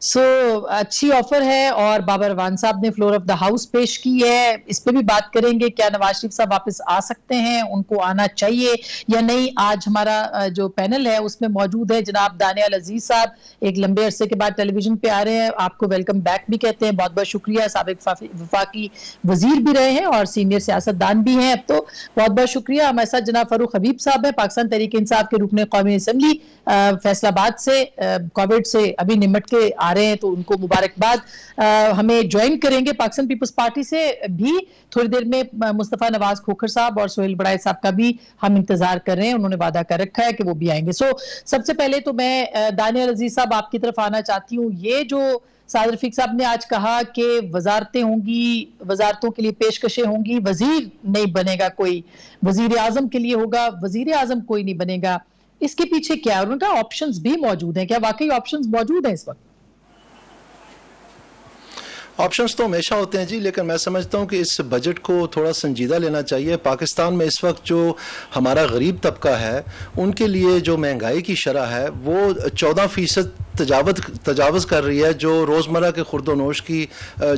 سو اچھی آفر ہے اور بابر روان صاحب نے فلور آف دا ہاؤس پیش کی ہے, اس پہ بھی بات کریں گے. کیا نواز شریف صاحب واپس آ سکتے ہیں, ان کو آنا چاہیے یا نہیں؟ آج ہمارا جو پینل ہے اس میں موجود ہے جناب دانیال عزیز صاحب, ایک لمبے عرصے کے بعد ٹیلی ویژن پہ آ رہے ہیں, آپ کو ویلکم بیک بھی کہتے ہیں, بہت بہت شکریہ. سابق وفاقی وزیر بھی رہے ہیں اور سینئر سیاستدان بھی ہیں اب تو, بہت بہت شکریہ. ہمارے ساتھ جناب فاروق حبیب صاحب ہیں, پاکستان تحریک انصاف کے رکن قومی اسمبلی فیصل آباد سے, کووڈ سے ابھی نمٹ کے آ رہے ہیں تو ان کو مبارکباد. ہمیں جوائن کریں گے پاکستان پیپلز پارٹی سے بھی تھوڑی دیر میں مصطفیٰ نواز کھوکھر صاحب اور سہیل بڑائے صاحب کا بھی ہم انتظار کر رہے ہیں, انہوں نے وعدہ کر رکھا ہے کہ وہ بھی آئیں گے. سو سب سے پہلے تو میں دانیال عزیز صاحب آپ کی طرف آنا چاہتی ہوں. یہ جو سعد رفیق صاحب نے آج کہا کہ وزارتیں ہوں گی, وزارتوں کے لیے پیشکشیں ہوں گی, وزیر نہیں بنے گا کوئی, وزیر اعظم کے لیے ہوگا, وزیر اعظم کوئی نہیں بنے گا, اس کے پیچھے کیا ہے؟ ان کا آپشنز بھی موجود ہیں, کیا واقعی آپشنز موجود ہیں اس وقت؟ آپشنز تو ہمیشہ ہوتے ہیں جی, لیکن میں سمجھتا ہوں کہ اس بجٹ کو تھوڑا سنجیدہ لینا چاہیے. پاکستان میں اس وقت جو ہمارا غریب طبقہ ہے ان کے لیے جو مہنگائی کی شرح ہے وہ 14% تجاوز کر رہی ہے, جو روزمرہ کے خورد و نوش کی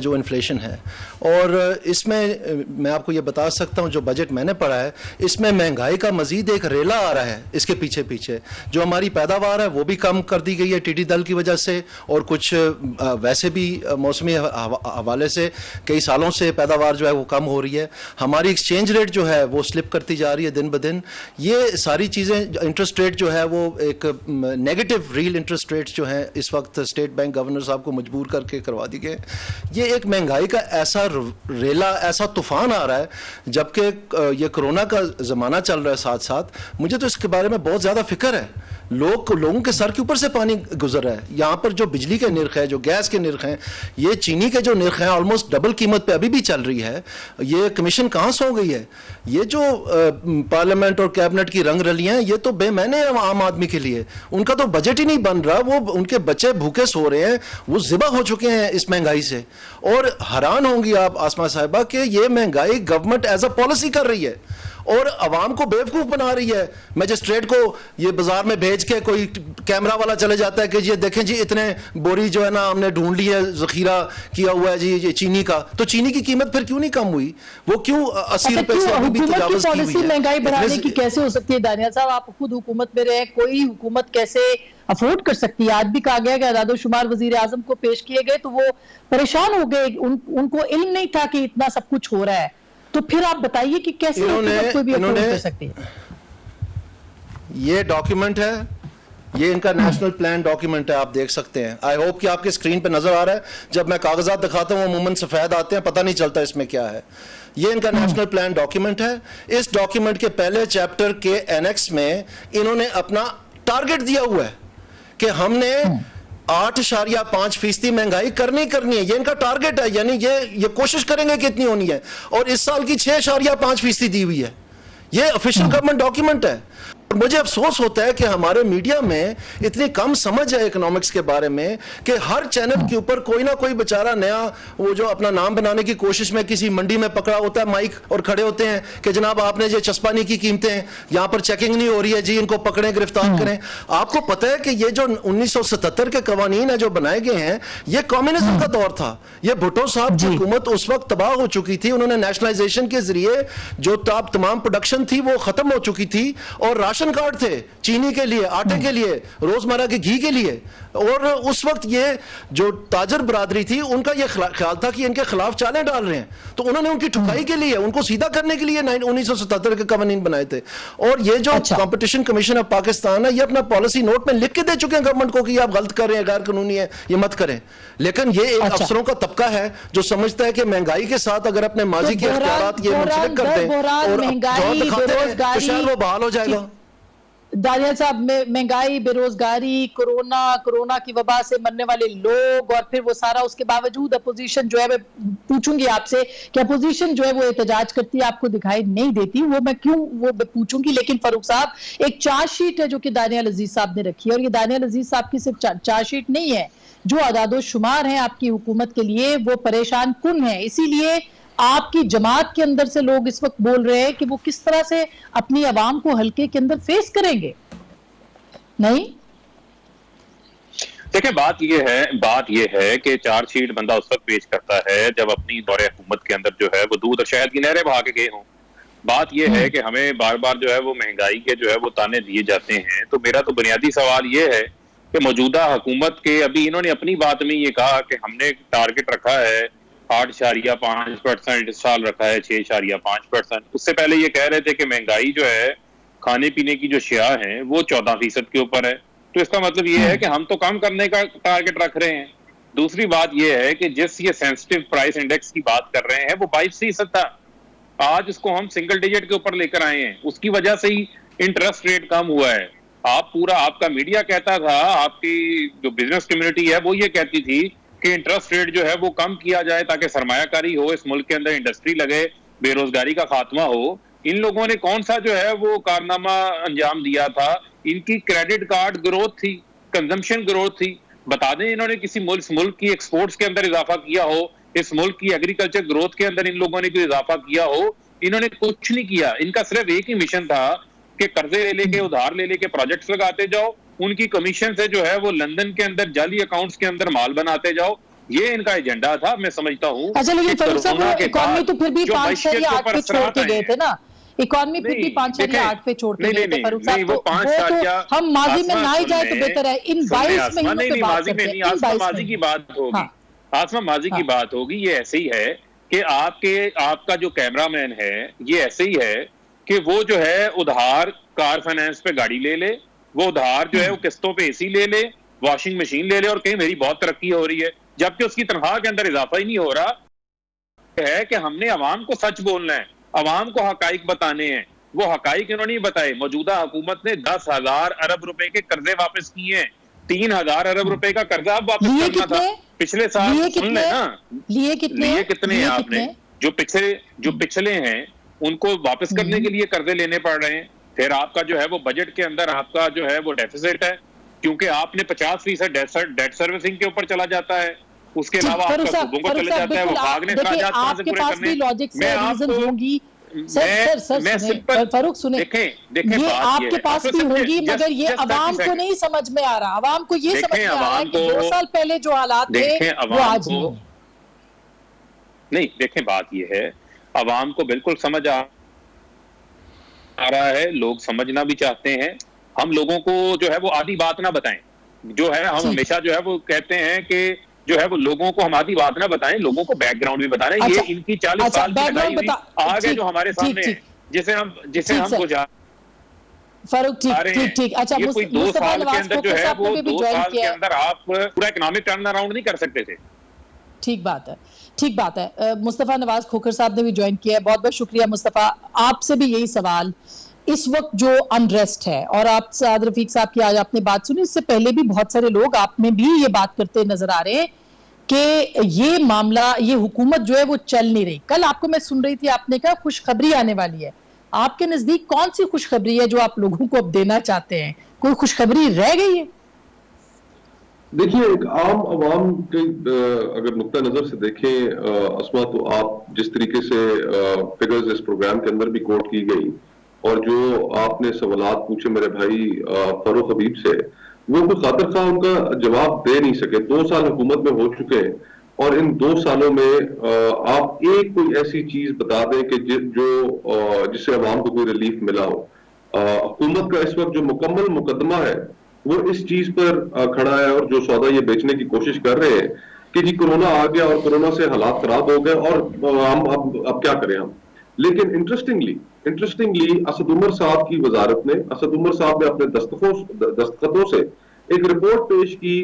جو انفلیشن ہے. اور اس میں آپ کو یہ بتا سکتا ہوں جو بجٹ میں نے پڑھا ہے اس میں مہنگائی کا مزید ایک ریلا آ رہا ہے. اس کے پیچھے جو ہماری پیداوار ہے وہ بھی کم کر دی گئی ہے ٹیڈی دل کی وجہ سے, اور کچھ ویسے بھی موسمی حوالے سے کئی سالوں سے پیداوار جو ہے وہ کم ہو رہی ہے. ہماری ایکسچینج ریٹ جو ہے وہ سلپ کرتی جا رہی ہے دن بدن. یہ ساری چیزیں, انٹرسٹ ریٹ جو ہے وہ ایک نیگیٹو ریل انٹرسٹ ریٹ جو ہیں اس وقت اسٹیٹ بینک گورنر صاحب کو مجبور کر کے کروا دی گئے. یہ ایک مہنگائی کا ایسا ریلا, ایسا طوفان آ رہا ہے, جبکہ یہ کرونا کا زمانہ چل رہا ہے ساتھ ساتھ. مجھے تو اس کے بارے میں بہت زیادہ فکر ہے. لوگوں کے سر کے اوپر سے پانی گزر رہا ہے. یہاں پر جو بجلی کے نرخ ہے, جو گیس کے نرخ ہیں, یہ چینی کے جو نرخ ہیں آلموسٹ ڈبل قیمت پہ ابھی بھی چل رہی ہے. یہ کمیشن کہاں سے ہو گئی ہے؟ یہ جو پارلیمنٹ اور کیبنٹ کی رنگ رلیاں ہیں یہ تو بے معنی ہے عام آدمی کے لیے. ان کا تو بجٹ ہی نہیں بن رہا, وہ ان کے بچے بھوکے سو رہے ہیں, وہ ذبح ہو چکے ہیں اس مہنگائی سے. اور حیران ہوں گی آپ آسما صاحبہ کہ یہ مہنگائی گورنمنٹ ایز اے پالیسی کر رہی ہے اور عوام کو بیوقوف بنا رہی ہے. مجسٹریٹ کو یہ بازار میں بھیج کے کوئی کیمرہ والا چلے جاتا ہے کہ یہ دیکھیں جی اتنے بوری جو ہے نا ہم نے ڈھونڈ لی ہے, ذخیرہ کیا ہوا ہے جی یہ چینی کا. تو چینی کی قیمت پھر کیوں نہیں کم ہوئی؟ وہ کیوں 80 روپے سے ابھی بھی تجاوز کی ہوئی ہے؟ مہنگائی بڑھانے کی کیسے ہو سکتی ہے دانیال صاحب؟ آپ خود حکومت میں رہے, کوئی حکومت کیسے افورڈ کر سکتی ہے؟ آج بھی کہا گیا کہ اعداد و شمار وزیر اعظم کو پیش کیے گئے تو وہ پریشان ہو گئے, ان کو علم نہیں تھا کہ اتنا سب کچھ ہو رہا ہے. تو پھر آپ بتائیے کہ کیسے کوئی بھی افورڈ کر سکتی ہے؟ یہ ڈاکیومنٹ ہے, یہ ان کا نیشنل پلان ڈاکیومنٹ ہے, آپ دیکھ سکتے ہیں. آئی ہوپ کہ آپ کے اسکرین پہ نظر آ رہا ہے. جب میں کاغذات دکھاتا ہوں عموماً سفید آتے ہیں, پتہ نہیں چلتا اس میں کیا ہے. یہ ان کا نیشنل پلان ڈاکیومنٹ ہے. اس ڈاکیومنٹ کے پہلے چیپٹر کے اینیکس میں انہوں نے اپنا ٹارگٹ دیا ہوا ہے کہ ہم نے 8.5% مہنگائی کرنی ہے. یہ ان کا ٹارگٹ ہے, یعنی یہ کوشش کریں گے کتنی ہونی ہے, اور اس سال کی 6.5% دی ہوئی ہے. یہ آفیشیل گورنمنٹ ڈاکیومنٹ ہے. مجھے افسوس ہوتا ہے کہ ہمارے میڈیا میں اتنی کم سمجھ ہے اکنامکس کے بارے میں کہ ہر چینل کے اوپر کوئی نہ کوئی بیچارہ نیا وہ جو اپنا نام بنانے کی کوشش میں کسی منڈی میں پکڑا ہوتا ہے مائک اور کھڑے ہوتے ہیں کہ جناب آپ نے یہ چسپانی کی قیمتیں یہاں پر چیکنگ نہیں ہو رہی ہے جی, ان کو پکڑیں گرفتار کریں. آپ کو پتہ ہے کہ یہ جو 1977 کے قوانین ہیں جو بنائے گئے ہیں یہ کمیونزم کا دور تھا. یہ بھٹو صاحب کی حکومت اس وقت تباہ ہو چکی تھی. انہوں نے نیشنلائزیشن کے ذریعے جو تمام پروڈکشن تھی وہ ختم ہو چکی تھی, اور راشن کارڈ تھے چینی کے لیے, آٹے کے لیے, روزمرہ کے گھی کے لیے. اور اس وقت یہ جو تاجر برادری تھی ان کا یہ خیال تھا کہ ان کے خلاف چالیں ڈال رہے ہیں, تو انہوں نے ان کی ٹھکائی کے لیے, ان کو سیدھا کرنے کے لیے 1977 کے قوانین بنائے تھے. اور یہ جو کمپٹیشن کمیشن آف پاکستان ہے یہ اپنا پالیسی نوٹ میں لکھ کے دے چکے ہیں گورنمنٹ کو کہ یہ آپ غلط کر رہے ہیں, غیر قانونی ہے, یہ مت کریں. لیکن یہ ایک افسروں کا طبقہ ہے جو سمجھتا ہے کہ مہنگائی کے ساتھ اگر اپنے ماضی کے اختیارات یہ منسلک کر دیں اور دور دکھاتے ہیں تو شاید وہ بحال ہو جائے گا. دانیال صاحب, مہنگائی, بے روزگاری, کرونا کی وبا سے مرنے والے لوگ, اور پھر وہ سارا, اس کے باوجود اپوزیشن جو ہے, میں پوچھوں گی آپ سے کہ اپوزیشن جو ہے وہ احتجاج کرتی ہے, آپ کو دکھائی نہیں دیتی, وہ میں کیوں وہ پوچھوں گی. لیکن فاروق صاحب ایک چارج شیٹ ہے جو کہ دانیال عزیز صاحب نے رکھی ہے, اور یہ دانیال عزیز صاحب کی صرف چارج شیٹ نہیں ہے, جو اعداد و شمار ہیں آپ کی حکومت کے لیے وہ پریشان کن ہیں. اسی لیے آپ کی جماعت کے اندر سے لوگ اس وقت بول رہے ہیں کہ وہ کس طرح سے اپنی عوام کو حلقے کے اندر فیس کریں گے. نہیں دیکھیں بات یہ ہے کہ چارج شیٹ بندہ اس وقت پیش کرتا ہے جب اپنی دور حکومت کے اندر جو ہے وہ دودھ اور شہد کی نہریں بہا کے گئے ہوں. بات یہ ہے کہ ہمیں بار بار جو ہے وہ مہنگائی کے جو ہے وہ تانے دیے جاتے ہیں. تو میرا تو بنیادی سوال یہ ہے کہ موجودہ حکومت کے ابھی انہوں نے اپنی بات میں یہ کہا کہ ہم نے ٹارگٹ رکھا ہے 8.5%، اس سال رکھا ہے 6.5%. اس سے پہلے یہ کہہ رہے تھے کہ مہنگائی جو ہے کھانے پینے کی جو شیاء ہیں وہ 14% کے اوپر ہے. تو اس کا مطلب یہ ہے کہ ہم تو کم کرنے کا ٹارگٹ رکھ رہے ہیں. دوسری بات یہ ہے کہ جس یہ سینسٹیو پرائس انڈیکس کی بات کر رہے ہیں وہ 22% تھا. آج اس کو ہم سنگل ڈیجٹ کے اوپر لے کر آئے ہیں. اس کی وجہ سے ہی انٹرسٹ ریٹ کم ہوا ہے. آپ کا میڈیا کہتا تھا، آپ کی جو بزنس کمیونٹی ہے وہ یہ کہتی تھی کہ انٹرسٹ ریٹ جو ہے وہ کم کیا جائے تاکہ سرمایہ کاری ہو، اس ملک کے اندر انڈسٹری لگے، بے روزگاری کا خاتمہ ہو. ان لوگوں نے کون سا جو ہے وہ کارنامہ انجام دیا تھا؟ ان کی کریڈٹ کارڈ گروتھ تھی، کنزمپشن گروتھ تھی. بتا دیں انہوں نے کسی ملک کی ایکسپورٹس کے اندر اضافہ کیا ہو، اس ملک کی ایگریکلچر گروتھ کے اندر ان لوگوں نے کوئی اضافہ کیا ہو؟ انہوں نے کچھ نہیں کیا. ان کا صرف ایک ہی مشن تھا کہ قرضے لے کے ادھار لے کے پروجیکٹس لگاتے جاؤ، ان کی کمیشن سے جو ہے وہ لندن کے اندر جعلی اکاؤنٹس کے اندر مال بناتے جاؤ. یہ ان کا ایجنڈا تھا. میں سمجھتا ہوں اچھا لیکن فاروق صاحب اکانومی تو پھر بھی 5.8 پہ چھوڑ کے گئے تھے نا، اکانومی پھر بھی 5.8 پہ چھوڑ کے گئے تھے فاروق صاحب. تو ہم ماضی میں نہ ہی جائے تو بہتر ہے. ان 22 مہینوں پہ بات کرتے ہیں. ماضی کی بات ہوگی، آسما ماضی کی بات ہوگی. یہ ایسے ہی ہے کہ آپ کا جو کیمرہ مین ہے یہ ایسے ہی ہے کہ وہ جو ہے ادھار کار فائنانس پہ گاڑی لے لے، وہ ادھار جو ہے وہ قسطوں پہ اے سی لے لے، واشنگ مشین لے لے اور کہیں میری بہت ترقی ہو رہی ہے، جبکہ اس کی تنخواہ کے اندر اضافہ ہی نہیں ہو رہا. ہے کہ ہم نے عوام کو سچ بولنا ہے، عوام کو حقائق بتانے ہیں. وہ حقائق انہوں نے بتائے. موجودہ حکومت نے 10,000 ارب روپے کے قرضے واپس کیے ہیں. 3,000 ارب روپے کا قرضہ اب واپس کرنا تھا پچھلے سال. سن لیں نا لیے کتنے ہیں آپ نے؟ جو پچھلے ہیں ان کو واپس کرنے کے لیے قرضے لینے پڑ رہے ہیں. پھر آپ کا جو ہے وہ بجٹ کے اندر آپ کا جو ہے وہ ڈیفیسٹ ہے، کیونکہ آپ نے 50% ڈیٹ سروسنگ کے اوپر چلا جاتا ہے. اس کے علاوہ آپ کا صوبوں کو چلے جاتا ہے، وہ بھاگنے اخراجات کہاں سے پورے کرنے. فاروق سنیں، یہ آپ کے پاس بھی ہوگی مگر یہ عوام کو نہیں سمجھ میں آ رہا. عوام کو یہ سمجھ میں آ رہا ہے کہ 2 سال پہلے جو حالات تھے وہ آج نہیں. دیکھیں بات یہ ہے، عوام کو بالکل سمجھ آ رہا ہے، لوگ سمجھنا بھی چاہتے ہیں. ہم لوگوں کو جو ہے وہ آدھی بات نہ بتائیں. جو ہے ہم ہمیشہ جو ہے وہ کہتے ہیں کہ جو ہے وہ لوگوں کو ہم آدھی بات نہ بتائیں، لوگوں کو بیک گراؤنڈ بھی بتائیں. یہ ان کی 40 سال کی لڑائی ہوئی آگے جو ہمارے سامنے ہے، جسے ہم گزار فاروق ٹھیک. اچھا یہ کوئی 2 سال کے اندر جو ہے وہ 2 سال کے اندر آپ پورا اکنامک ٹرن اراؤنڈ نہیں کر سکتے تھے. ٹھیک بات ہے. مصطفیٰ نواز کھوکھر صاحب نے بھی جوائن کیا ہے. بہت بہت شکریہ مصطفیٰ. آپ سے بھی یہی سوال، اس وقت جو انریسٹ ہے، اور آپ سعد رفیق صاحب کی آج آپ نے بات سنی، اس سے پہلے بھی بہت سارے لوگ آپ میں بھی یہ بات کرتے نظر آ رہے ہیں کہ یہ معاملہ، یہ حکومت جو ہے وہ چل نہیں رہی. کل آپ کو میں سن رہی تھی، آپ نے کہا خوشخبری آنے والی ہے. آپ کے نزدیک کون سی خوشخبری ہے جو آپ لوگوں کو اب دینا چاہتے ہیں؟ کوئی خوشخبری رہ گئی ہے؟ دیکھیے، ایک عام عوام کے اگر نقطہ نظر سے دیکھیں اسما، تو آپ جس طریقے سے فگرز اس پروگرام کے اندر بھی کوٹ کی گئی اور جو آپ نے سوالات پوچھے میرے بھائی فاروق حبیب سے، وہ کوئی خاطر خواہ ان کا جواب دے نہیں سکے. 2 سال حکومت میں ہو چکے ہیں اور ان 2 سالوں میں آپ ایک کوئی ایسی چیز بتا دیں کہ جس سے عوام کو کوئی ریلیف ملا ہو. حکومت کا اس وقت جو مکمل مقدمہ ہے وہ اس چیز پر کھڑا ہے، اور جو سودا یہ بیچنے کی کوشش کر رہے ہیں کہ جی کرونا آ گیا اور کرونا سے حالات خراب ہو گئے اور ہم اب کیا کریں ہم. لیکن انٹرسٹنگلی اسد عمر صاحب کی وزارت نے، اسد عمر صاحب نے اپنے دستخطوں سے ایک رپورٹ پیش کی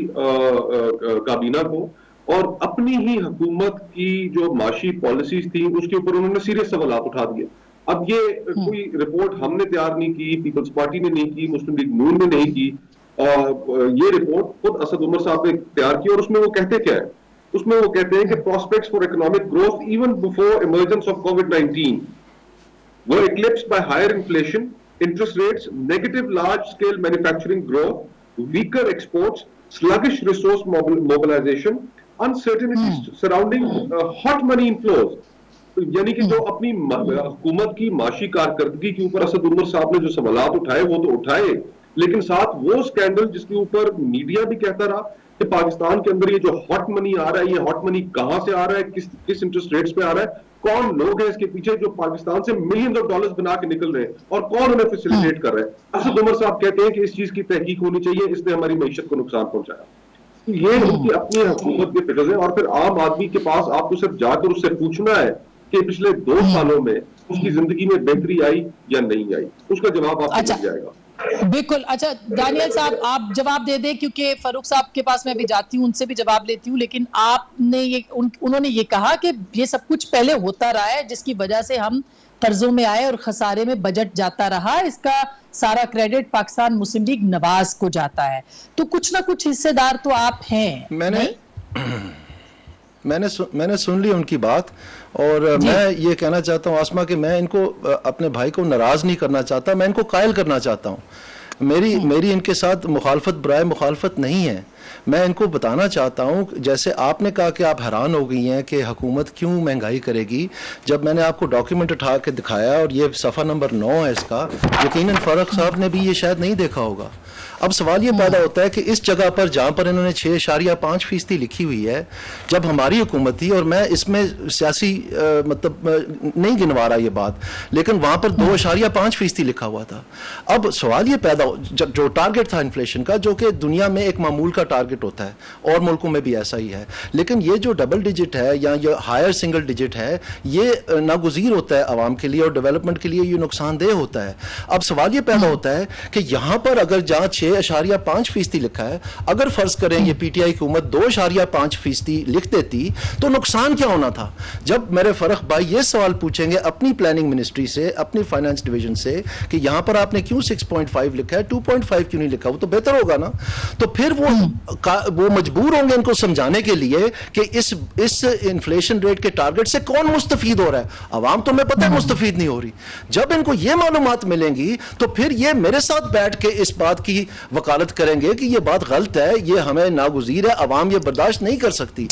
کابینہ کو، اور اپنی ہی حکومت کی جو معاشی پالیسیز تھیں اس کے اوپر انہوں نے سیریس سوالات اٹھا دیے. اب یہ کوئی رپورٹ ہم نے تیار نہیں کی، پیپلز پارٹی نے نہیں کی، مسلم لیگ نون نے نہیں کی. یہ رپورٹ خود اسد عمر صاحب نے تیار کی، اور اس میں وہ کہتے کیا ہے؟ اس میں وہ کہتے ہیں کہ prospects for economic growth even before emergence of COVID-19 were eclipsed by higher inflation, interest rates, negative large-scale manufacturing growth, weaker exports, sluggish resource mobilization, uncertainties surrounding hot money inflows. یعنی کہ جو اپنی حکومت کی معاشی کارکردگی کے اوپر اسد عمر صاحب نے جو سوالات اٹھائے وہ تو اٹھائے، لیکن ساتھ وہ سکینڈل جس کے اوپر میڈیا بھی کہتا رہا، کہ پاکستان کے اندر یہ جو ہاٹ منی آ رہا ہے، یہ ہاٹ منی کہاں سے آ رہا ہے، کس انٹرسٹ ریٹس پہ آ رہا ہے، کون لوگ ہیں اس کے پیچھے جو پاکستان سے ملینز آف ڈالرز بنا کے نکل رہے ہیں، اور کون انہیں فیسیلیٹیٹ کر رہے ہیں. اسد عمر صاحب کہتے ہیں کہ اس چیز کی تحقیق ہونی چاہیے، اس نے ہماری معیشت کو نقصان پہنچایا. یہ ان کی اپنی حکومت کے فکر ہے. اور پھر عام آدمی کے پاس آپ کو صرف جا کر اس سے پوچھنا ہے کہ پچھلے 2 سالوں میں اس کی زندگی میں بہتری آئی یا نہیں آئی، اس کا جواب آپ کو مل جائے گا. بالکل. اچھا دانیال صاحب آپ جواب دے دیں، کیونکہ فاروق صاحب کے پاس میں بھی جاتی ہوں، ان سے بھی جواب لیتی ہوں، لیکن آپ نے انہوں نے یہ کہا کہ یہ سب کچھ پہلے ہوتا رہا ہے جس کی وجہ سے ہم قرضوں میں آئے اور خسارے میں بجٹ جاتا رہا، اس کا سارا کریڈٹ پاکستان مسلم لیگ نواز کو جاتا ہے، تو کچھ نہ کچھ حصے دار تو آپ ہیں. میں نے سن لی ان کی بات، اور میں یہ کہنا چاہتا ہوں آسما کہ میں ان کو اپنے بھائی کو ناراض نہیں کرنا چاہتا، میں ان کو قائل کرنا چاہتا ہوں. میری ان کے ساتھ مخالفت برائے مخالفت نہیں ہے. میں ان کو بتانا چاہتا ہوں، جیسے آپ نے کہا کہ آپ حیران ہو گئی ہیں کہ حکومت کیوں مہنگائی کرے گی، جب میں نے آپ کو ڈاکیومنٹ اٹھا کے دکھایا اور یہ صفحہ نمبر 9 ہے اس کا، یقیناً فاروق صاحب نے بھی یہ شاید نہیں دیکھا ہوگا. اب سوال یہ پیدا ہوتا ہے کہ اس جگہ پر جہاں پر انہوں نے 6.5% لکھی ہوئی ہے، جب ہماری حکومت تھی، اور میں اس میں سیاسی مطلب نہیں گنوا رہا یہ بات، لیکن وہاں پر 2.5% لکھا ہوا تھا. اب سوال یہ پیدا جو ٹارگٹ تھا انفلیشن کا، جو کہ دنیا میں ایک معمول کا ٹارگٹ ہوتا ہے اور ملکوں میں بھی ایسا ہی ہے، لیکن یہ جو ڈبل ڈیجٹ ہے یا یہ ہائر سنگل ڈیجٹ ہے، یہ ناگزیر ہوتا ہے عوام کے لیے، اور ڈیولپمنٹ کے لیے یہ نقصان دہ ہوتا ہے. اب سوال یہ پیدا ہوتا ہے کہ یہاں پر اگر جہاں 6.5% لکھا ہے، اگر فرض کریں یہ پی ٹی آئی حکومت 2.5% لکھ دیتی تو نقصان کیا ہونا تھا؟ جب میرے فرق بھائی یہ سوال پوچھیں گے اپنی پلاننگ منسٹری سے، اپنی فائنانس ڈویژن سے، کہ یہاں پر آپ نے کیوں 6.5 لکھا ہے، 2.5 کیوں نہیں لکھا، وہ تو بہتر ہوگا نا. تو پھر وہ مجبور ہوں گے ان کو سمجھانے کے لیے کہ اس انفلیشن ریٹ کے ٹارگٹ سے کون مستفید ہو رہا ہے. عوام تو میں پتہ ہے مستفید نہیں ہو رہی. جب ان کو یہ معلومات ملیں گی تو پھر یہ میرے ساتھ بیٹھ کے اس بات کی وکالت کریں گے کہ یہ بات غلط ہے، یہ ہمیں ناگزیر ہے، عوام یہ برداشت نہیں کر سکتی.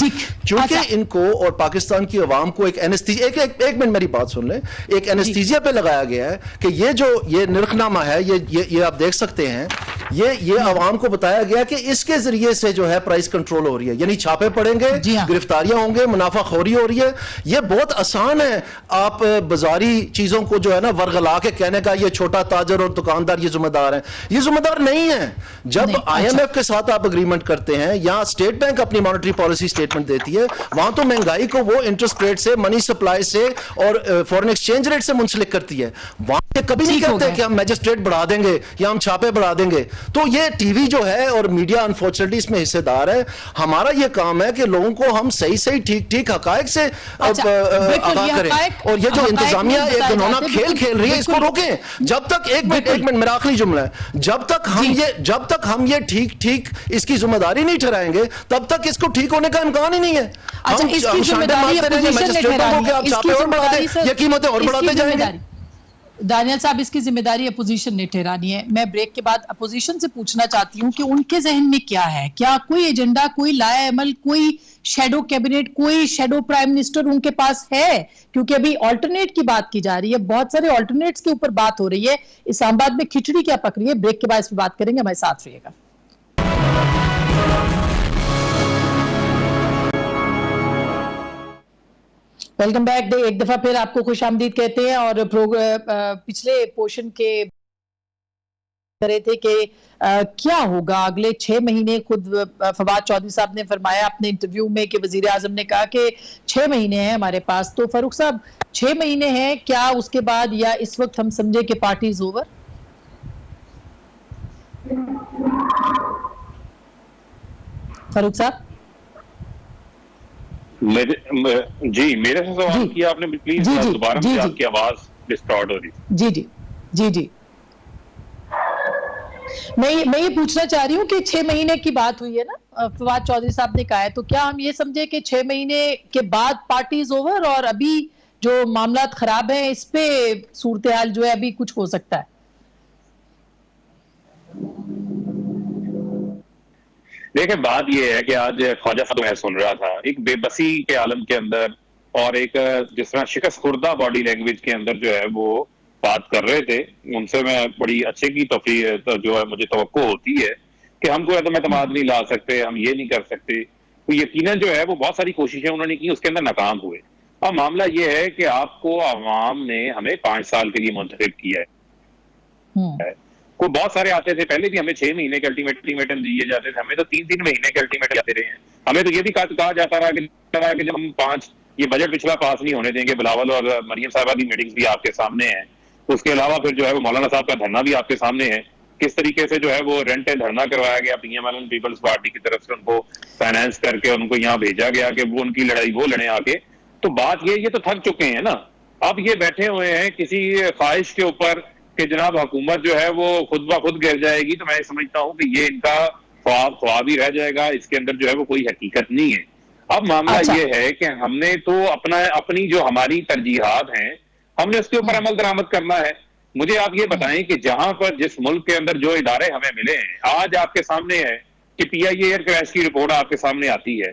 چونکہ ان کو اور پاکستان کی عوام کو ایک اینستھیزیا، ایک منٹ میری بات سن لیں، ایک اینستھیزیا پہ لگایا گیا ہے کہ یہ نرخنامہ ہے، یہ آپ دیکھ سکتے ہیں، یہ عوام کو بتایا گیا کہ اس کے ذریعے سے جو ہے پرائس کنٹرول ہو رہی ہے، یعنی چھاپے پڑیں گے، گرفتاریاں ہوں گے، منافع خوری ہو رہی ہے. یہ بہت آسان ہے آپ بازاری چیزوں کو جو ہے نا ورغلا کے کہنے کا یہ چھوٹا تاجر اور دکاندار یہ ذمہ دار ہیں. یہ ذمہ دار نہیں ہے. جب آئی ایم ایف کے ساتھ آپ اگریمنٹ کرتے ہیں یا اسٹیٹ بینک اپنی مانیٹری پالیسی سٹیٹمنٹ دیتی ہے، وہاں تو مہنگائی کو وہ انٹرسٹ ریٹ سے، منی سپلائی سے اور فورن ایکسچینج ریٹ سے منسلک کرتی ہے. وہاں کبھی نہیں کہتے کہ ہم میجسٹریٹ بڑھا دیں گے یا ہم چھاپے بڑھا دیں گے. تو یہ ٹی وی جو ہے اور میڈیا انفارچونیٹلی اس میں حصے دار ہے. ہمارا یہ کام ہے کہ لوگوں کو ہم صحیح ٹھیک حقائق سے آگاہ کریں، اور یہ جو انتظامیہ ایک گنونا کھیل رہی ہے اس کو روکیں. جب تک ایک منٹ میرا آخری جملہ ہے، جب تک ہم یہ ٹھیک اس کی ذمہ داری نہیں ٹھہرائیں گے تب تک اس کو ٹھیک ہونے کا امکان ہی نہیں ہے. ہم شانڈے مارتے رہیں گے میجسٹریٹوں کو کہ آپ چھاپے اور بڑھا دیں، یہ قیمتیں اور بڑھاتے جائیں گے. دانیال صاحب اس کی ذمہ داری اپوزیشن نے ٹھہرانی ہے. میں بریک کے بعد اپوزیشن سے پوچھنا چاہتی ہوں کہ ان کے ذہن میں کیا ہے، کیا کوئی ایجنڈا، کوئی لائے عمل، کوئی شیڈو کیبنٹ، کوئی شیڈو پرائم منسٹر ان کے پاس ہے؟ کیونکہ ابھی آلٹرنیٹ کی بات کی جا رہی ہے، بہت سارے آلٹرنیٹس کے اوپر بات ہو رہی ہے. اسلام آباد میں کھچڑی کیا پک رہی ہے؟ بریک کے بعد اس پہ بات کریں گے، ہمارے ساتھ رہیے گا. Welcome back. ایک دفعہ پھر آپ کو خوش آمدید کہتے ہیں. اور پچھلے پورشن کے رہے تھے کہ کیا ہوگا اگلے 6 مہینے. خود فواد چودھری صاحب نے فرمایا اپنے انٹرویو میں کہ وزیر اعظم نے کہا کہ 6 مہینے ہیں ہمارے پاس. تو فاروق صاحب 6 مہینے ہیں کیا اس کے بعد، یا اس وقت ہم سمجھے کہ پارٹی از اوور؟ فاروق صاحب جی میرے سے سوال کیا آپ نے، پلیز دوبارہ مجھے آپ کی آواز ڈسٹارٹ ہو رہی. جی میں یہ پوچھنا چاہ رہی ہوں کہ 6 مہینے کی بات ہوئی ہے نا، فواد چودھری صاحب نے کہا ہے، تو کیا ہم یہ سمجھے کہ 6 مہینے کے بعد پارٹی از اوور، اور ابھی جو معاملات خراب ہیں اس پہ صورتحال جو ہے ابھی کچھ ہو سکتا ہے؟ دیکھیں بات یہ ہے کہ آج خواجہ صاحب میں سن رہا تھا ایک بے بسی کے عالم کے اندر، اور ایک جس طرح شکست خوردہ باڈی لینگویج کے اندر جو ہے وہ بات کر رہے تھے. ان سے میں بڑی اچھے کی جو ہے مجھے توقع ہوتی ہے. کہ ہم کو عدم اعتماد نہیں لا سکتے, ہم یہ نہیں کر سکتے. تو یقیناً جو ہے وہ بہت ساری کوششیں انہوں نے کی, اس کے اندر ناکام ہوئے. اب معاملہ یہ ہے کہ آپ کو عوام نے ہمیں 5 سال کے لیے منتخب کیا ہے. کوئی بہت سارے آتے تھے پہلے بھی, ہمیں 6 مہینے کے الٹیمیٹم دیے جاتے تھے, ہمیں تو 3 مہینے کے الٹیمیٹم آتے رہے ہیں. ہمیں تو یہ بھی کہا جاتا رہا کہ جب ہم 5 یہ بجٹ پچھلا پاس نہیں ہونے دیں گے. بلاول اور مریم صاحبہ کی میٹنگز بھی آپ کے سامنے ہیں. اس کے علاوہ پھر جو ہے وہ مولانا صاحب کا دھرنا بھی آپ کے سامنے ہے, کس طریقے سے جو ہے وہ رینٹ دھرنا کروایا گیا P M L N people's party کی طرف سے, ان کو فائنانس کر کے ان کو یہاں بھیجا گیا کہ وہ ان کی لڑائی وہ لڑیں آ کے. تو بات یہ تو تھک چکے ہیں نا, اب یہ بیٹھے ہوئے ہیں کسی خواہش کے اوپر کہ جناب حکومت جو ہے وہ خود بخود گر جائے گی. تو میں سمجھتا ہوں کہ یہ ان کا خواب ہی رہ جائے گا, اس کے اندر جو ہے وہ کوئی حقیقت نہیں ہے. اب معاملہ یہ ہے کہ ہم نے تو اپنی جو ہماری ترجیحات ہیں ہم نے اس کے اوپر عمل درآمد کرنا ہے. مجھے آپ یہ بتائیں کہ جہاں پر جس ملک کے اندر جو ادارے ہمیں ملے ہیں, آج آپ کے سامنے ہے کہ پی آئی اے ایئر کریش کی رپورٹ آپ کے سامنے آتی ہے.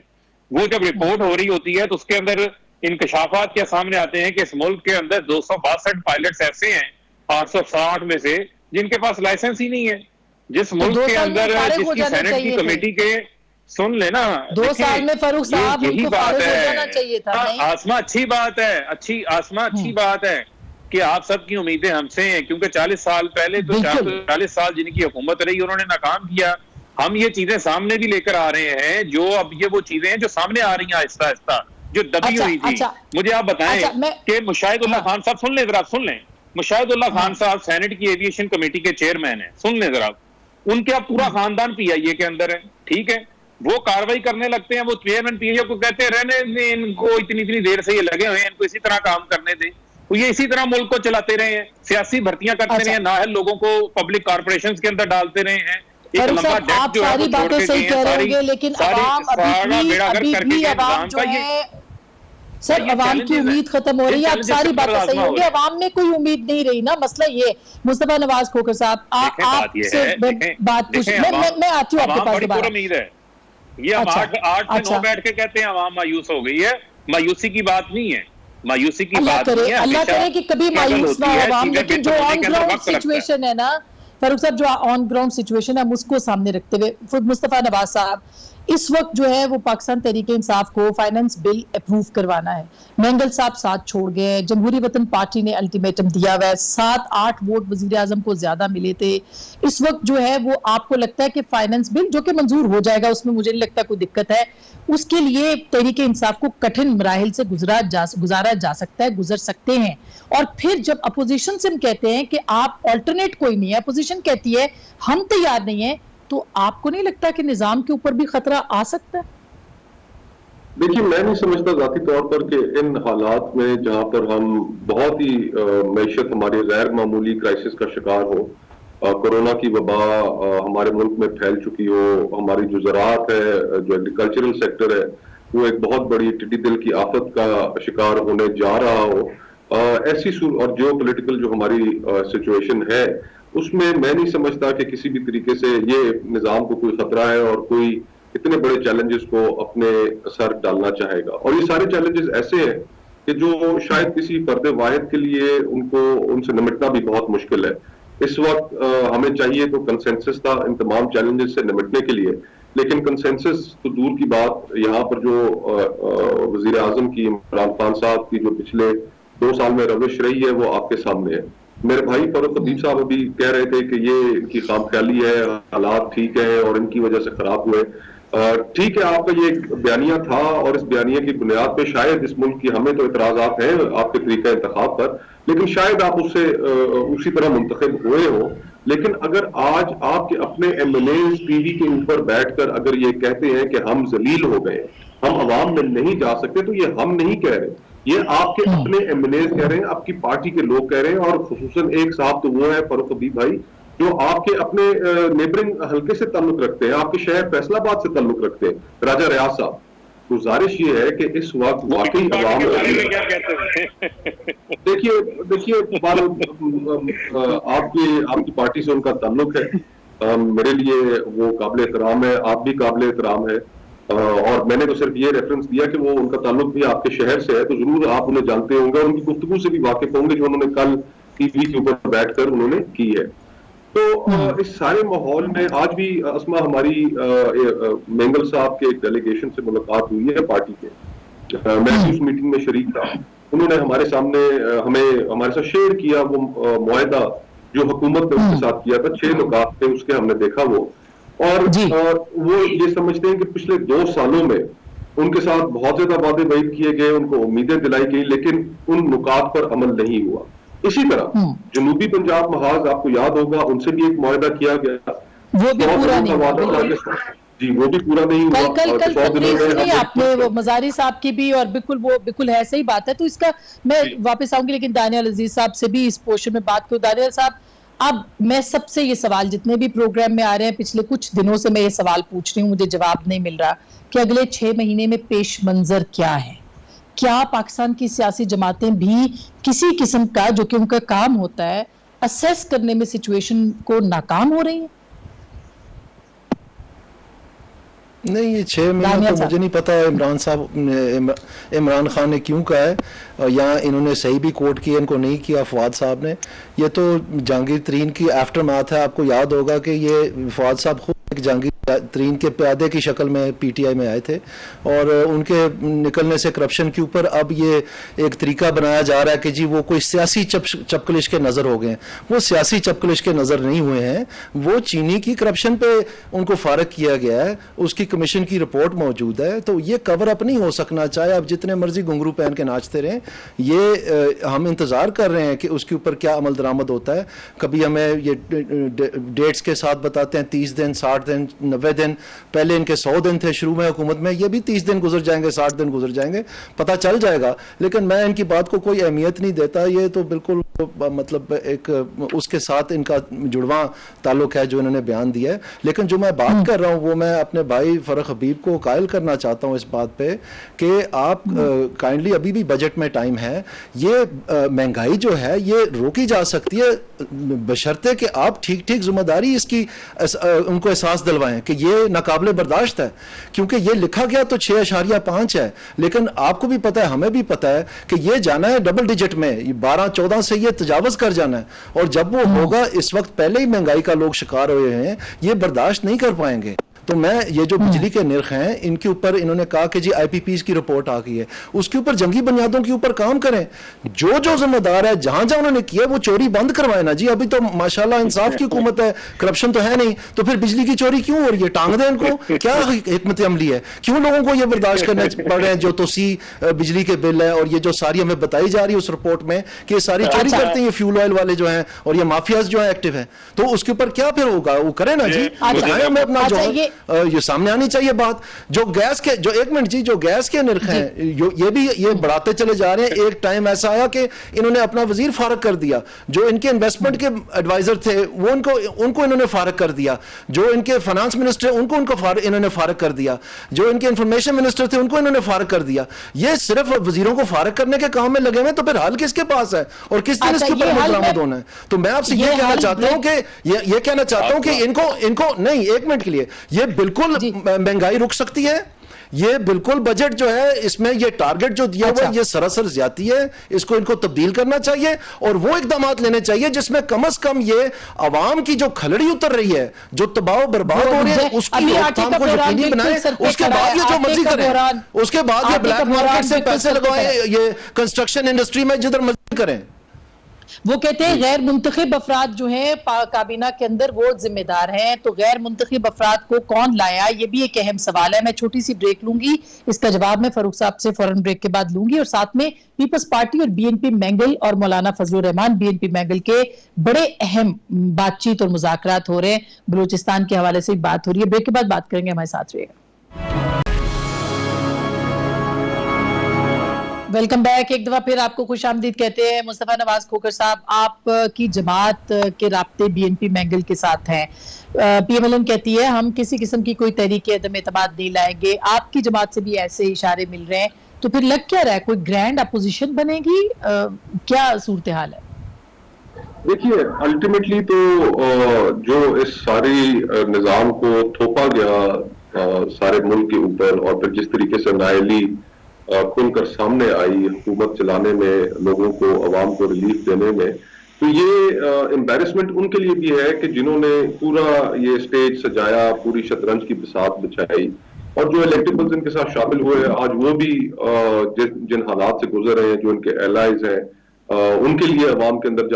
وہ جب رپورٹ ہو رہی ہوتی ہے تو اس کے اندر انکشافات کیا سامنے آتے ہیں کہ اس ملک کے اندر 262 پائلٹس ایسے ہیں 860 میں سے جن کے پاس لائسنس ہی نہیں ہے. جس ملک کے اندر جس کی سینٹ کی کمیٹی کے سن لینا 2 سال میں فاروق صاحب یہی بات ہے. آسما اچھی بات ہے, اچھی بات ہے کہ آپ سب کی امیدیں ہم سے ہیں, کیونکہ 40 سال پہلے تو 40 سال جن کی حکومت رہی انہوں نے ناکام کیا. ہم یہ چیزیں سامنے بھی لے کر آ رہے ہیں, جو اب یہ وہ چیزیں ہیں جو سامنے آ رہی ہیں آہستہ آہستہ, جو دبی ہوئی تھی. مجھے آپ بتائیں کہ مشاہد اللہ خان صاحب, سن لیں ذرا, سن لیں, مشاہد اللہ خان صاحب سینٹ کی ایویشن کمیٹی کے چیئرمین ہیں, سن لیں ذرا. ان کے اب پورا خاندان پی آئی اے کے اندر ہے, ٹھیک ہے, وہ کاروائی کرنے لگتے ہیں, وہ چیئرمین پی آئی اے کو کہتے ہیں رہنے ان کو اتنی دیر سے یہ لگے ہوئے ہیں, ان کو اسی طرح کام کرنے دیں. وہ یہ اسی طرح ملک کو چلاتے رہے ہیں, سیاسی بھرتیاں کرتے رہے ہیں, نااہل لوگوں کو پبلک کارپوریشنز کے اندر ڈالتے رہے ہیں. ایک لمبا ڈیٹ جو ہے وہ چھوڑ کے گئے ہیں, لیکن سر عوام کی امید ختم ہو رہی ہے. آپ ساری باتیں صحیح ہوں گی, عوام میں کوئی امید نہیں رہی نا. مسئلہ یہ مصطفیٰ نواز کھوکھر صاحب آپ سے بات پوچھ, میں آتی ہوں آپ کے پاس دوبارہ. امید ہے یہ ہم 8 سے 9 بیٹھ کے کہتے ہیں عوام مایوس ہو گئی ہے, مایوسی کی بات نہیں ہے, مایوسی کی بات نہیں ہے. اللہ کرے کہ کبھی مایوس نہ ہو عوام, لیکن جو آن گراؤنڈ سچویشن ہے نا فاروق صاحب, جو آن گراؤنڈ سچویشن ہے ہم اس کو سامنے رکھتے ہوئے مصطفیٰ نواز صاحب اس وقت جو ہے وہ پاکستان تحریک انصاف کو فائنانس بل اپروو کروانا ہے. مینگل صاحب ساتھ چھوڑ گئے ہیں, جمہوری وطن پارٹی نے الٹیمیٹم دیا ہوا ہے, 7-8 ووٹ وزیر اعظم کو زیادہ ملے تھے. اس وقت جو ہے وہ آپ کو لگتا ہے کہ فائنانس بل جو کہ منظور ہو جائے گا, اس میں مجھے نہیں لگتا کوئی دقت ہے, اس کے لیے تحریک انصاف کو کٹھن مراحل سے گزارا جا سکتا ہے, گزر سکتے ہیں. اور پھر جب اپوزیشن سے ہم کہتے ہیں کہ آپ آلٹرنیٹ کوئی نہیں ہے, اپوزیشن کہتی ہے ہم تیار نہیں ہیں, تو آپ کو نہیں لگتا کہ نظام کے اوپر بھی خطرہ آ سکتا ہے؟ دیکھیے میں نہیں سمجھتا ذاتی طور پر کہ ان حالات میں جہاں پر ہم بہت ہی معیشت ہماری غیر معمولی کرائسس کا شکار ہو, کورونا کی وبا ہمارے ملک میں پھیل چکی ہو, ہماری جو زراعت ہے, جو ایگریکلچرل سیکٹر ہے وہ ایک بہت بڑی ٹڈی دل کی آفت کا شکار ہونے جا رہا ہو, ایسی اور جیو پولیٹیکل جو ہماری سچویشن ہے اس میں نہیں سمجھتا کہ کسی بھی طریقے سے یہ نظام کو کوئی خطرہ ہے اور کوئی اتنے بڑے چیلنجز کو اپنے سر ڈالنا چاہے گا. اور یہ سارے چیلنجز ایسے ہیں کہ جو شاید کسی فرد واحد کے لیے ان سے نمٹنا بھی بہت مشکل ہے. اس وقت ہمیں چاہیے تو کنسنسس تھا ان تمام چیلنجز سے نمٹنے کے لیے, لیکن کنسنسس تو دور کی بات, یہاں پر جو وزیر اعظم کی عمران خان صاحب کی جو پچھلے 2 سال میں روش رہی ہے وہ آپ کے سامنے ہے. میرے بھائی فاروق خدیب صاحب ابھی کہہ رہے تھے کہ یہ ان کی خام خیالی ہے, حالات ٹھیک ہے اور ان کی وجہ سے خراب ہوئے. ٹھیک ہے, آپ کا یہ بیانیہ تھا اور اس بیانیہ کی بنیاد پہ شاید اس ملک کی ہمیں تو اعتراضات ہیں آپ کے طریقہ انتخاب پر, لیکن شاید آپ اس سے اسی طرح منتخب ہوئے ہو. لیکن اگر آج آپ کے اپنے M L As T V کے اوپر بیٹھ کر اگر یہ کہتے ہیں کہ ہم ذلیل ہو گئے, ہم عوام میں نہیں جا سکتے, تو یہ ہم نہیں کہہ رہے, یہ آپ کے اپنے ایم ایل ایز کہہ رہے ہیں, آپ کی پارٹی کے لوگ کہہ رہے ہیں. اور خصوصاً ایک صاحب تو وہ ہے فاروق حبیب بھائی جو آپ کے اپنے نیبرنگ حلقے سے تعلق رکھتے ہیں, آپ کے شہر فیصل آباد سے تعلق رکھتے ہیں, راجہ ریاض صاحب. گزارش یہ ہے کہ اس وقت واقعی عوام دیکھیے آپ کی پارٹی سے ان کا تعلق ہے, میرے لیے وہ قابل احترام ہے, آپ بھی قابل احترام ہے, اور میں نے تو صرف یہ ریفرنس دیا کہ وہ ان کا تعلق بھی آپ کے شہر سے ہے, تو ضرور آپ انہیں جانتے ہوں گے, ان کی گفتگو سے بھی واقف ہوں گے جو انہوں نے کل ٹی وی کے اوپر بیٹھ کر انہوں نے کی ہے. تو اس سارے ماحول میں آج بھی اسما ہماری مینگل صاحب کے ایک ڈیلیگیشن سے ملاقات ہوئی ہے پارٹی کے, میں اس میٹنگ میں شریک تھا. انہوں نے ہمارے سامنے ہمارے ساتھ شیئر کیا وہ معاہدہ جو حکومت نے اس کے ساتھ کیا تھا, 6 نکات تھے اس کے, ہم نے دیکھا وہ, اور وہ یہ سمجھتے ہیں کہ پچھلے 2 سالوں میں ان کے ساتھ بہت زیادہ وعدے وعید کیے گئے, ان کو امیدیں دلائی گئی, لیکن ان نکات پر عمل نہیں ہوا. اسی طرح جنوبی پنجاب محاذ آپ کو یاد ہوگا, ان سے بھی ایک معاہدہ کیا گیا, وہ بھی پورا نہیں ہوا. جی وہ بھی پورا نہیں ہوا. کل تقریر سنی آپ نے وہ مزاری صاحب کی بھی, اور وہ بالکل ہے, صحیح بات ہے. تو اس کا میں واپس آؤں گی, لیکن دانیال عزیز صاحب سے بھی اس پورشن میں بات کروں. دانیال صاحب, اب میں سب سے یہ سوال, جتنے بھی پروگرام میں آ رہے ہیں پچھلے کچھ دنوں سے میں یہ سوال پوچھ رہی ہوں, مجھے جواب نہیں مل رہا کہ اگلے 6 مہینے میں پیش منظر کیا ہے. کیا پاکستان کی سیاسی جماعتیں بھی کسی قسم کا, جو کہ ان کا کام ہوتا ہے, اسیس کرنے میں سچویشن کو ناکام ہو رہی ہیں؟ نہیں, یہ 6 مہینہ تو مجھے نہیں پتا عمران خان نے کیوں کہا ہے, یا انہوں نے صحیح بھی کوٹ کیا, ان کو نہیں کیا فواد صاحب نے. یہ تو جہانگیر ترین کی آفٹر میتھ ہے. آپ کو یاد ہوگا کہ یہ فواد صاحب خود جہانگیر ترین کے پیادے کی شکل میں پی ٹی آئی میں آئے تھے, اور ان کے نکلنے سے کرپشن کے اوپر اب یہ ایک طریقہ بنایا جا رہا ہے کہ جی وہ کوئی سیاسی چپکلش کے نظر ہو گئے ہیں. وہ سیاسی چپکلش کے نظر نہیں ہوئے ہیں, وہ چینی کی کرپشن پہ ان کو فارغ کیا گیا ہے, اس کی کمیشن کی رپورٹ موجود ہے. تو یہ کور اپ نہیں ہو سکنا, چاہے آپ جتنے مرضی گھنگرو پہن کے ناچتے رہیں. یہ ہم انتظار کر رہے ہیں کہ اس کے اوپر کیا عمل درآمد ہوتا ہے. کبھی ہمیں یہ ڈیٹس کے ساتھ بتاتے ہیں 30 دن, 60 دن, 90 دن. پہلے ان کے 100 دن تھے شروع میں حکومت میں, یہ بھی 30 دن گزر جائیں گے, 60 دن گزر جائیں گے, پتہ چل جائے گا. لیکن میں ان کی بات کو کوئی اہمیت نہیں دیتا. یہ تو بالکل مطلب ایک اس کے ساتھ ان کا جڑواں تعلق ہے جو انہوں نے بیان دیا ہے. لیکن جو میں بات کر رہا ہوں وہ میں اپنے بھائی فرق حبیب کو قائل کرنا چاہتا ہوں اس بات پہ کہ آپ کائنڈلی, ابھی بھی بجٹ میں ٹائم ہے, یہ مہنگائی جو ہے یہ روکی جا سکتی ہے بشرطے کہ آپ ٹھیک ٹھیک ذمہ داری اس کی ان کو احساس دلوائیں کہ یہ ناقابل برداشت ہے. کیونکہ یہ لکھا گیا تو 6.5 ہے, لیکن آپ کو بھی پتہ ہے, ہمیں بھی پتہ ہے کہ یہ جانا ہے ڈبل ڈیجٹ میں, 12-14 سے یہ تجاوز کر جانا ہے. اور جب وہ ہوگا, اس وقت پہلے ہی مہنگائی کا لوگ شکار ہوئے ہیں, یہ برداشت نہیں کر پائیں گے. تو میں یہ جو بجلی کے نرخ ہیں ان کے اوپر انہوں نے کہا کہ جی آئی پی پیز کی رپورٹ آ گئی ہے, اس کے اوپر جنگی بنیادوں کے اوپر کام کریں. جو ذمہ دار ہے, جہاں جہاں انہوں نے کیا وہ چوری بند کروائے نا جی. ابھی تو ماشاءاللہ انصاف کی حکومت ہے, کرپشن تو ہے نہیں, تو پھر بجلی کی چوری کیوں ہو رہی ہے؟ ٹانگ دیں ان کو. کیا حکمت عملی ہے؟ کیوں لوگوں کو یہ برداشت کرنے پڑ رہے ہیں جو توسیع بجلی کے بل ہے, اور یہ جو ساری ہمیں بتائی جا رہی ہے اس رپورٹ میں کہ یہ ساری چوری کرتے ہیں, یہ فیول آئل والے جو ہیں اور یہ مافیاز جو ہیں ایکٹیو ہیں. تو اس کے اوپر کیا پھر ہوگا, وہ کریں نا جی. ہمیں اپنا جو یہ سامنے آنی چاہیے بات. جو گیس کے جو ایک منٹ جی, جو گیس کے نرخ ہیں یہ بھی یہ بڑھاتے چلے جا رہے ہیں. ایک ٹائم ایسا آیا کہ انہوں نے اپنا وزیر فارغ کر دیا, جو ان کے انویسٹمنٹ کے ایڈوائزر تھے وہ ان کو انہوں نے فارغ کر دیا, جو ان کے فائنانس منسٹر ان کو انہوں نے فارغ کر دیا, جو ان کے انفارمیشن منسٹر تھے ان کو انہوں نے فارغ کر دیا. یہ صرف وزیروں کو فارغ کرنے کے کام میں لگے ہوئے, تو پھر حل کس کے پاس ہے اور کس دن اس کے اوپر درآمد ہونا ہے؟ تو میں آپ سے یہ کہنا چاہتا ہوں کہ یہ کہنا چاہتا ہوں کہ ان کو نہیں, ایک منٹ کے لیے, یہ بالکل مہنگائی رک سکتی ہے. یہ بالکل بجٹ جو ہے اس میں یہ ٹارگٹ جو دیا ہوا ہے یہ سراسر زیادتی ہے, اس کو ان کو تبدیل کرنا چاہیے اور وہ اقدامات لینے چاہیے جس میں کم از کم یہ عوام کی جو کھلڑی اتر رہی ہے, جو تباہ و برباد ہو رہی ہے, اس کی روک تھام کو یقینی بنائیں. اس کے بعد یہ جو مرضی کریں, اس کے بعد یہ بلیک مارکیٹ سے پیسے لگوائیں, یہ کنسٹرکشن انڈسٹری میں جدھر مرضی کریں. وہ کہتے ہیں غیر منتخب افراد جو ہیں کابینہ کے اندر وہ ذمہ دار ہیں. تو غیر منتخب افراد کو کون لایا, یہ بھی ایک اہم سوال ہے. میں چھوٹی سی بریک لوں گی, اس کا جواب میں فاروق صاحب سے فوراً بریک کے بعد لوں گی. اور ساتھ میں پیپلز پارٹی اور بی این پی مینگل اور مولانا فضل الرحمان بی این پی مینگل کے بڑے اہم بات چیت اور مذاکرات ہو رہے ہیں, بلوچستان کے حوالے سے بات ہو رہی ہے. بریک کے بعد بات کریں گے, ہمارے ساتھ رہیے گا. Welcome back. ایک دفعہ پھر آپ کو خوش آمدید کہتے ہیں. مصطفیٰ نواز کھوکھر صاحب, آپ کی جماعت کے رابطے بی این پی مینگل کے ساتھ ہیں. پی ایم ایل این کہتی ہے ہم کسی قسم کی کوئی تحریک عدم اعتماد نہیں لائیں گے. آپ کی جماعت سے بھی ایسے اشارے مل رہے ہیں, تو پھر لگ کیا رہا ہے, کوئی گرینڈ اپوزیشن بنے گی, کیا صورتحال ہے؟ دیکھیے الٹیمیٹلی تو جو اس ساری نظام کو تھوپا گیا سارے ملک کے اوپر, اور پھر جس طریقے سے نااہلی کھل کر سامنے آئی حکومت چلانے میں, لوگوں کو عوام کو ریلیف دینے میں, تو یہ امبیرسمنٹ ان کے لیے بھی ہے کہ جنہوں نے پورا یہ اسٹیج سجایا, پوری شطرنج کی بساط بچھائی, اور جو الیکٹیبلز ان کے ساتھ شامل ہوئے آج وہ بھی جن حالات سے گزر رہے ہیں, جو ان کے الائز ہیں, ان کے لیے عوام کے اندر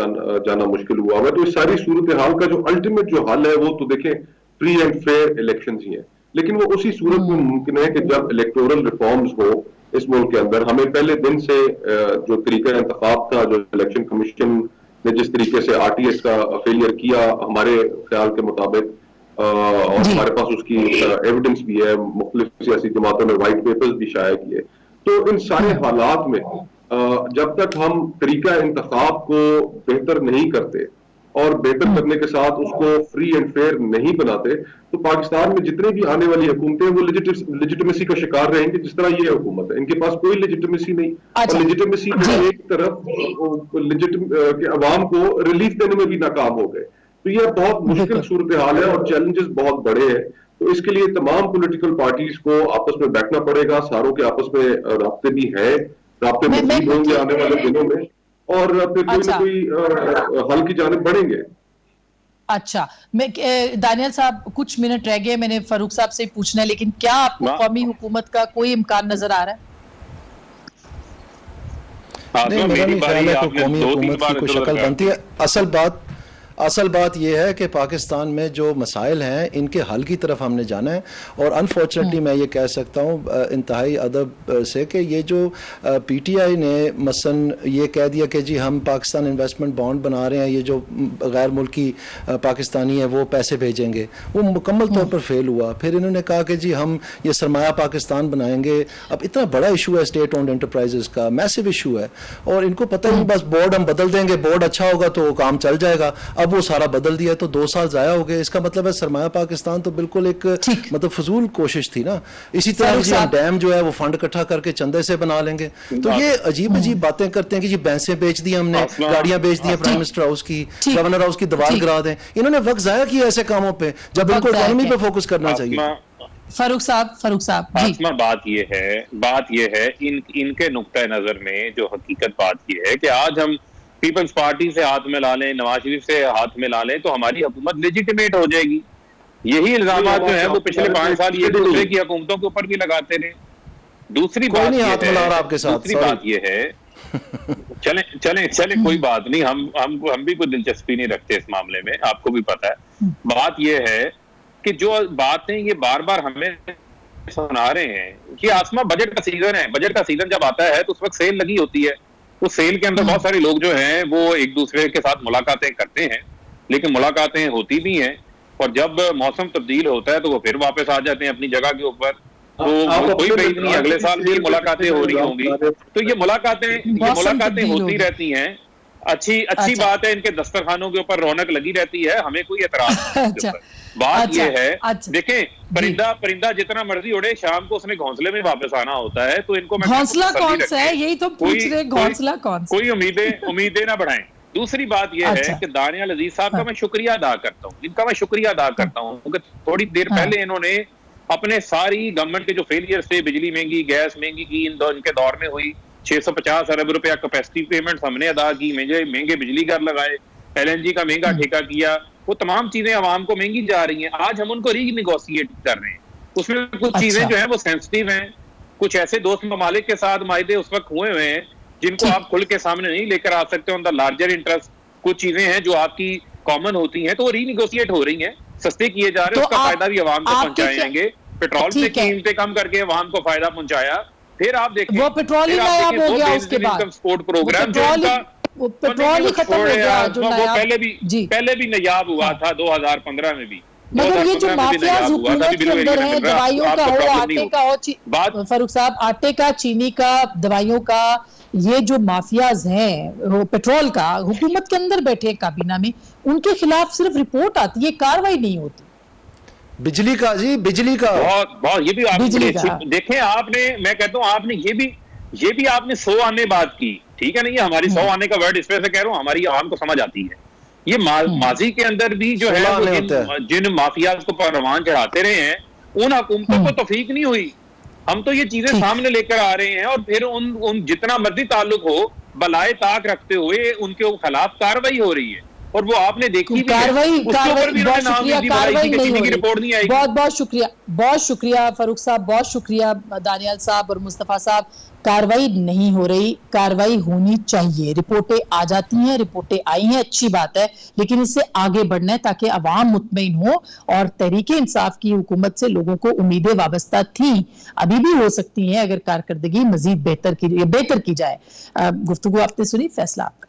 جانا مشکل ہوا ہے. تو اس ساری صورتحال کا جو الٹیمیٹ جو حل ہے وہ تو دیکھیں فری اینڈ فیئر الیکشنز ہی ہیں, لیکن وہ اسی صورت میں ممکن ہے کہ جب الیکٹورل ریفارمز ہو اس ملک کے اندر. ہمیں پہلے دن سے جو طریقہ انتخاب تھا, جو الیکشن کمیشن نے جس طریقے سے آر ٹی ایس کا فیلئر کیا ہمارے خیال کے مطابق, اور ہمارے پاس اس کی ایویڈنس بھی ہے, مختلف سیاسی جماعتوں نے وائٹ پیپرز بھی شائع کیے. تو ان سارے حالات میں جب تک ہم طریقہ انتخاب کو بہتر نہیں کرتے اور بہتر کرنے کے ساتھ اس کو فری اینڈ فیئر نہیں بناتے, تو پاکستان میں جتنے بھی آنے والی حکومتیں وہ لیجیٹمیسی کا شکار رہیں گے, جس طرح یہ حکومت ہے. ان کے پاس کوئی لیجیٹمیسی نہیں, اور لیجیٹمیسی ایک طرف عوام کو ریلیف دینے میں بھی ناکام ہو گئے. تو یہ بہت مشکل صورتحال ہے اور چیلنجز بہت بڑے ہیں. تو اس کے لیے تمام پولیٹیکل پارٹیز کو آپس میں بیٹھنا پڑے گا, ساروں کے آپس میں رابطے بھی ہیں, رابطے مزید ہوں گے آنے والے دنوں میں, اور پھر کوئی نہ کوئی حل کی جانب بڑھیں گے. اچھا, میں دانیال صاحب کچھ منٹ رہ گئے, میں نے فاروق صاحب سے پوچھنا ہے, لیکن کیا آپ کو قومی حکومت کا کوئی امکان نظر آ رہا ہے؟ نہیں, میرا نہیں خیال ہے کہ قومی حکومت کی کوئی شکل بنتی ہے. اصل بات یہ ہے کہ پاکستان میں جو مسائل ہیں ان کے حل کی طرف ہم نے جانا ہے. اور انفارچونیٹلی میں یہ کہہ سکتا ہوں انتہائی ادب سے کہ یہ جو پی ٹی آئی نے مثلا یہ کہہ دیا کہ جی ہم پاکستان انویسٹمنٹ بانڈ بنا رہے ہیں, یہ جو غیر ملکی پاکستانی ہیں وہ پیسے بھیجیں گے, وہ مکمل طور پر فیل ہوا. پھر انہوں نے کہا کہ جی ہم یہ سرمایہ پاکستان بنائیں گے. اب اتنا بڑا ایشو ہے اسٹیٹ اونڈ انٹرپرائزز کا, میسو ایشو ہے, اور ان کو پتہ نہیں بس بورڈ ہم بدل دیں گے, بورڈ اچھا ہوگا تو کام چل جائے گا. اب وہ سارا بدل دیا تو 2 سال ضائع ہو گئے. اس کا مطلب ہے سرمایہ پاکستان تو بالکل ایک مطلب فضول کوشش تھی نا. اسی طرح جی ہم ڈیم جو ہے وہ فنڈ اکٹھا کر کے چندے سے بنا لیں گے. تو یہ عجیب باتیں کرتے ہیں کہ جی بینسیں بیچ دی ہم نے, گاڑیاں بیچ دی ہیں پرائم منسٹر ہاؤس کی, گورنر ہاؤس کی دیوار گرا دیں. انہوں نے وقت ضائع کیا ایسے کاموں پہ جب ان کو اکانومی پہ فوکس کرنا چاہیے. فاروق صاحب آسما, بات یہ ہے ان کے نقطہ نظر میں جو حقیقت بات یہ ہے کہ آج ہم پیپلز پارٹی سے ہاتھ میں لا لیں, نواز شریف سے ہاتھ میں لا لیں تو ہماری حکومت لیجیٹیمیٹ ہو جائے گی. یہی الزامات جو ہیں وہ پچھلے 5 سال یہ دوسرے کی حکومتوں کے اوپر بھی لگاتے رہے. دوسری بات یہ ہے چلیں کوئی بات نہیں, ہم بھی کوئی دلچسپی نہیں رکھتے اس معاملے میں, آپ کو بھی پتا ہے. بات یہ ہے کہ جو باتیں یہ بار بار ہمیں سنا رہے ہیں کہ آسما بجٹ کا سیزن ہے, بجٹ کا سیزن جب آتا ہے تو اس وقت سیل لگی ہوتی ہے. اس سیل کے اندر بہت سارے لوگ جو ہیں وہ ایک دوسرے کے ساتھ ملاقاتیں کرتے ہیں, لیکن ملاقاتیں ہوتی بھی ہیں, اور جب موسم تبدیل ہوتا ہے تو وہ پھر واپس آ جاتے ہیں اپنی جگہ کے اوپر. تو کوئی بعید نہیں اگلے سال بھی ملاقاتیں ہو رہی ہوں گی. تو یہ ملاقاتیں ہوتی رہتی ہیں. اچھی بات ہے, ان کے دسترخوانوں کے اوپر رونق لگی رہتی ہے, ہمیں کوئی اعتراض نہیں. بات یہ ہے دیکھیں, پرندہ جتنا مرضی اڑے, شام کو اس نے گھونسلے میں واپس آنا ہوتا ہے. تو ان کو گھونسلہ کون سا ہے, یہی تو پوچھ رہے, گھونسلہ کون سا, کوئی امیدیں نہ بڑھائیں. دوسری بات یہ ہے کہ دانیال عزیز صاحب کا میں شکریہ ادا کرتا ہوں, ان کا میں شکریہ ادا کرتا ہوں کیونکہ تھوڑی دیر پہلے انہوں نے اپنے ساری گورنمنٹ کے جو فیلئر سے, بجلی مہنگی, گیس مہنگی کی ان کے دور میں ہوئی, 650 ارب روپیہ کیپیسٹی پیمنٹ ہم نے ادا کی, مہنگے بجلی گھر لگائے, LNG کا مہنگا ٹھیکہ کیا. وہ تمام چیزیں عوام کو مہنگی جا رہی ہیں. آج ہم ان کو ری نیگوشیٹ کر رہے ہیں. اس میں کچھ چیزیں جو ہیں وہ سینسٹیو ہیں, کچھ ایسے دوست ممالک کے ساتھ معاہدے اس وقت ہوئے ہیں جن کو آپ کھل کے سامنے نہیں لے کر آ سکتے آن دا لارجر انٹرسٹ. کچھ چیزیں ہیں جو آپ کی کامن ہوتی ہیں تو وہ ری نیگوشیٹ ہو رہی ہیں, سستے کیے جا رہے ہیں, اس کا فائدہ بھی عوام کو پہنچائیں گے. پیٹرول سے قیمتیں کم کر کے عوام کو فائدہ پہنچایا. پھر آپ دیکھیں وہ پیٹرول ہی نایاب ہو گیا, اس کے بعد سپورٹ پروگرام جو پیٹرول ہی ختم ہو گیا, جو پہلے بھی نایاب ہوا تھا 2015 میں بھی. مگر یہ جو مافیاز حکومت کے اندر ہیں, دوائیوں کا ہو, آٹے کا ہو, فاروق صاحب آٹے کا, چینی کا, دوائیوں کا, یہ جو مافیاز ہیں پیٹرول کا, حکومت کے اندر بیٹھے کابینہ میں, ان کے خلاف صرف رپورٹ آتی ہے, کاروائی نہیں ہوتی. بجلی کا بہت یہ بھی آپ دیکھیں, آپ نے, میں کہتا ہوں آپ نے یہ بھی آپ نے 100 آنے بات کی, ٹھیک ہے نا, یہ ہماری 100 آنے کا ورڈ اس وجہ سے کہہ رہا ہوں, ہماری عوام کو سمجھ آتی ہے. یہ ماضی کے اندر بھی جو ہے جن مافیاز کو پروان چڑھاتے رہے ہیں ان حکومتوں کو توفیق نہیں ہوئی. ہم تو یہ چیزیں سامنے لے کر آ رہے ہیں, اور پھر ان جتنا مرضی تعلق ہو بلائے طاق رکھتے ہوئے ان کے خلاف کاروائی ہو رہی ہے، اور وہ آپ نے دیکھی بھی ہے، کاروائی اس کے اوپر بھی انہوں نے نام نہیں دی، کاروائی نہیں ہو کی رپورٹ نہیں آئے گی۔ بہت شکریہ فاروق صاحب، بہت شکریہ دانیال صاحب اور مصطفیٰ صاحب۔ کاروائی نہیں ہو رہی، کاروائی ہونی چاہیے، رپورٹیں آ جاتی ہیں، رپورٹیں آئی ہیں، اچھی بات ہے، لیکن اس سے آگے بڑھنا ہے تاکہ عوام مطمئن ہو، اور تحریک انصاف کی حکومت سے لوگوں کو امیدیں وابستہ تھیں، ابھی بھی ہو سکتی ہیں اگر کارکردگی مزید بہتر کی جائے۔ گفتگو آپ نے سنی، فیصلہ آپ کا۔